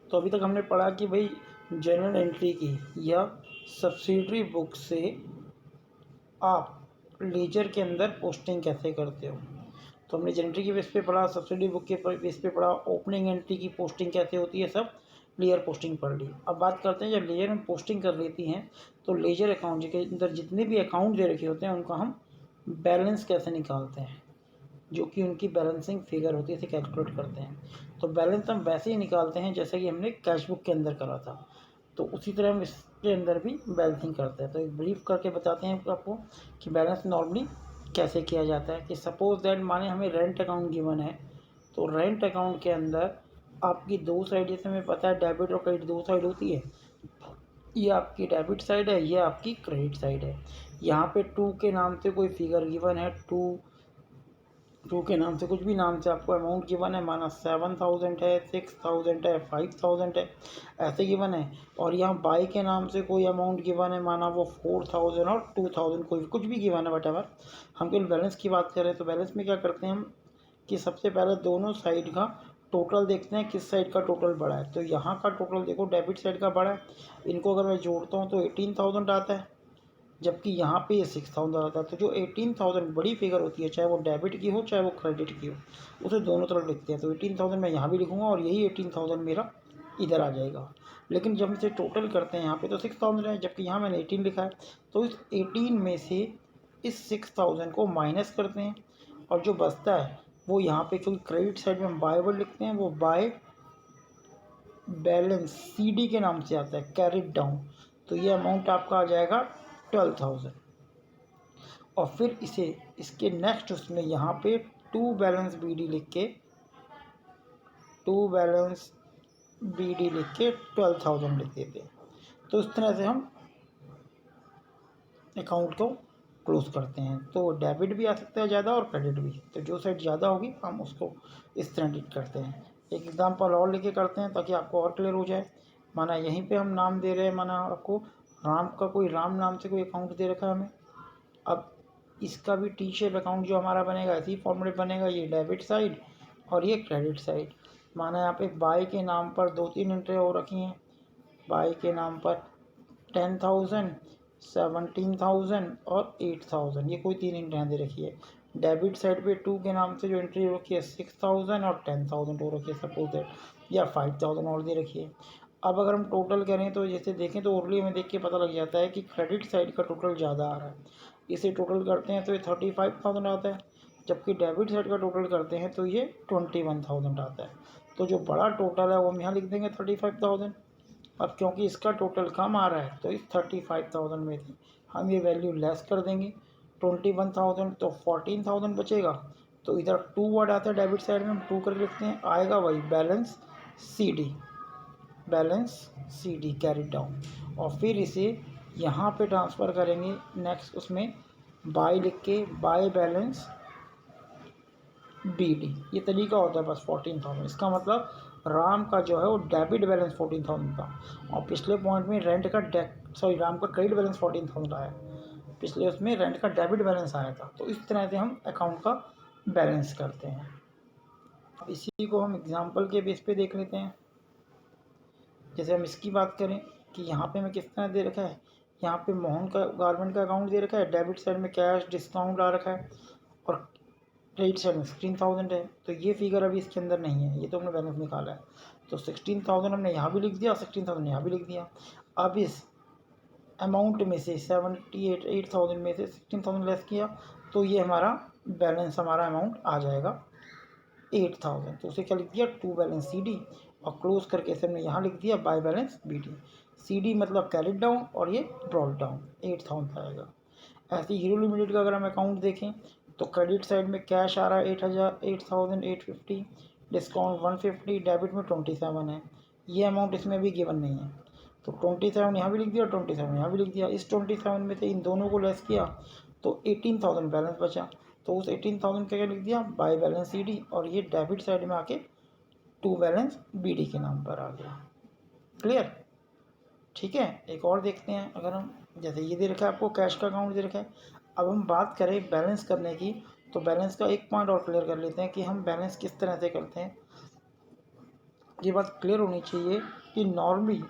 तो अभी तक हमने पढ़ा कि भाई जर्नल एंट्री की या सब्सिडरी बुक से आप लेजर के अंदर पोस्टिंग कैसे करते हो। तो हमने जर्नल एंट्री की बेस पे पढ़ा, सब्सिडरी बुक के बेस पे पढ़ा, ओपनिंग एंट्री की पोस्टिंग कैसे होती है, सब लेयर पोस्टिंग पढ़ ली। अब बात करते हैं जब लेयर में पोस्टिंग कर लेती हैं तो लेजर अकाउंट के अंदर जितने भी अकाउंट दे रखे होते हैं उनका हम बैलेंस कैसे निकालते हैं, जो कि उनकी बैलेंसिंग फिगर होती है, इसे कैलकुलेट करते हैं। तो बैलेंस हम वैसे ही निकालते हैं जैसे कि हमने कैश बुक के अंदर करा था, तो उसी तरह हम इसके अंदर भी बैलेंसिंग करते हैं। तो एक ब्रीफ करके बताते हैं आपको कि बैलेंस नॉर्मली कैसे किया जाता है। कि सपोज दैट माने हमें रेंट अकाउंट गिवन है, तो रेंट अकाउंट के अंदर आपकी दो साइड, जैसे हमें पता है डेबिट और क्रेडिट दो साइड होती है, ये आपकी डेबिट साइड है, ये आपकी क्रेडिट साइड है। यहाँ पे टू के नाम से कोई फिगर गिवन है, टू के नाम से कुछ भी नाम से आपको अमाउंट गिवन है, माना 7,000 है, 6,000 है, 5,000 है, ऐसे गिवन है। और यहाँ बाई के नाम से कोई अमाउंट गिवन है, माना वो 4,000 और 2,000 कोई कुछ भी गिवन है, वट एवर। हम केवल बैलेंस की बात करें तो बैलेंस में क्या करते हैं हम कि सबसे पहले दोनों साइड का टोटल देखते हैं, किस साइड का टोटल बड़ा है। तो यहाँ का टोटल देखो डेबिट साइड का बड़ा है, इनको अगर मैं जोड़ता हूँ तो 18,000 आता है, जबकि यहाँ पे ये 6,000 आता है। तो जो 18,000 बड़ी फिगर होती है, चाहे वो डेबिट की हो चाहे वो क्रेडिट की हो, उसे दोनों तरफ लिखते हैं। तो 18,000 मैं यहाँ भी लिखूँगा और यही 18,000 मेरा इधर आ जाएगा। लेकिन जब इसे टोटल करते हैं यहाँ पे तो 6,000 है, जबकि यहाँ मैंने 18 लिखा है। तो इस 18 में से इस 6,000 को माइनस करते हैं और जो बचता है वो यहाँ पे, क्योंकि क्रेडिट साइड में हम बाय वर्ड लिखते हैं, वो बाय बैलेंस CD के नाम से आता है, कैरिड डाउन। तो ये अमाउंट आपका आ जाएगा 12,000। और फिर इसे इसके नेक्स्ट उसमें यहाँ पे टू बैलेंस BD लिख के, टू बैलेंस BD लिख के 12,000 लिख देते हैं। तो इस तरह से हम अकाउंट को क्लोज करते हैं। तो डेबिट भी आ सकता है ज़्यादा और क्रेडिट भी, तो जो साइड ज़्यादा होगी हम उसको इस तरह ट्रीट करते हैं। एक एग्जांपल और लेके करते हैं ताकि आपको और क्लियर हो जाए। माना यहीं पे हम नाम दे रहे हैं, माना आपको राम का कोई राम नाम से कोई अकाउंट दे रखा है हमें। अब इसका भी टी शेप अकाउंट जो हमारा बनेगा इसी फॉर्मेट बनेगा, ये डेबिट साइड और ये क्रेडिट साइड। माना यहाँ पे बाई के नाम पर 2-3 एंट्री हो रखी हैं, बाई के नाम पर 10,000, 17,000 और 8,000, ये कोई 3 एंट्रियाँ दे रखी है। डेबिट साइड पे टू के नाम से जो एंट्री हो रखी है 6,000 और 10,000 हो रखी है सपोज दैट, या 5,000 और दे रखी है। अब अगर हम टोटल करें तो जैसे देखें तो ओरली में देख के पता लग जाता है कि क्रेडिट साइड का टोटल ज़्यादा आ रहा है। इसे टोटल करते हैं तो ये 35,000 आता है, जबकि डेबिट साइड का टोटल करते हैं तो ये 21,000 आता है। तो जो बड़ा टोटल है वो हम यहाँ लिख देंगे 35,000। अब क्योंकि इसका टोटल कम आ रहा है तो इस 35,000 में से हम ये वैल्यू लेस कर देंगे 21,000, तो 14,000 बचेगा। तो इधर टू वर्ड आता है डेबिट साइड में, हम टू करके लिखते हैं, आएगा वही balance CD, balance CD carry down. और फिर इसे यहाँ पे ट्रांसफ़र करेंगे नेक्स्ट उसमें बाय लिख के, बाय बैलेंस BD। ये तरीका होता है बस 14,000। इसका मतलब राम का जो है वो डेबिट बैलेंस 14,000 था और पिछले पॉइंट में रेंट का राम का क्रेडिट बैलेंस 14,000 आया, पिछले उसमें रेंट का डेबिट बैलेंस आया था। तो इस तरह से हम अकाउंट का बैलेंस करते हैं। अब इसी को हम एग्जांपल के बेस पे देख लेते हैं। जैसे हम इसकी बात करें कि यहाँ पे हमें किस तरह दे रखा है, यहाँ पे मोहन का गारमेंट का अकाउंट दे रखा है, डेबिट साइड में कैश डिस्काउंट आ रखा है और क्रेडिट साइड में 16,000 है। तो ये फिगर अभी इसके अंदर नहीं है, ये तो हमने बैलेंस निकाला है। तो 16,000 हमने यहाँ भी लिख दिया, 16,000 यहाँ भी लिख दिया। अब इस अमाउंट में से 8,000 में से 16,000 लेस किया तो ये हमारा बैलेंस, हमारा अमाउंट आ जाएगा 8,000। तो उसे क्या लिख दिया, टू बैलेंस CD और क्लोज करके इसे हमने यहाँ लिख दिया बाय बैलेंस BD। CD मतलब कैरिड डाउन और ये ब्रॉट डाउन, 8,000 आएगा। ऐसे हीरो लिमिटेड का अगर हम अकाउंट देखें तो क्रेडिट साइड में कैश आ रहा है 8,850, डिस्काउंट 150, डेबिट में 27 है। ये अमाउंट इसमें भी गिवन नहीं है, तो 27 यहाँ भी लिख दिया, 27 यहाँ भी लिख दिया। इस 27 में से इन दोनों को लेस किया तो 18,000 बैलेंस बचा। तो उस 18,000 का क्या लिख दिया, बाय बैलेंस CD, और ये डेबिट साइड में आके टू बैलेंस BD के नाम पर आ गया। क्लियर? ठीक है, एक और देखते हैं। अगर हम जैसे ये दे रखा है आपको, कैश का अकाउंट दे रखा है। अब हम बात करें बैलेंस करने की, तो बैलेंस का एक पॉइंट और क्लियर कर लेते हैं कि हम बैलेंस किस तरह से करते हैं। ये बात क्लियर होनी चाहिए कि नॉर्मली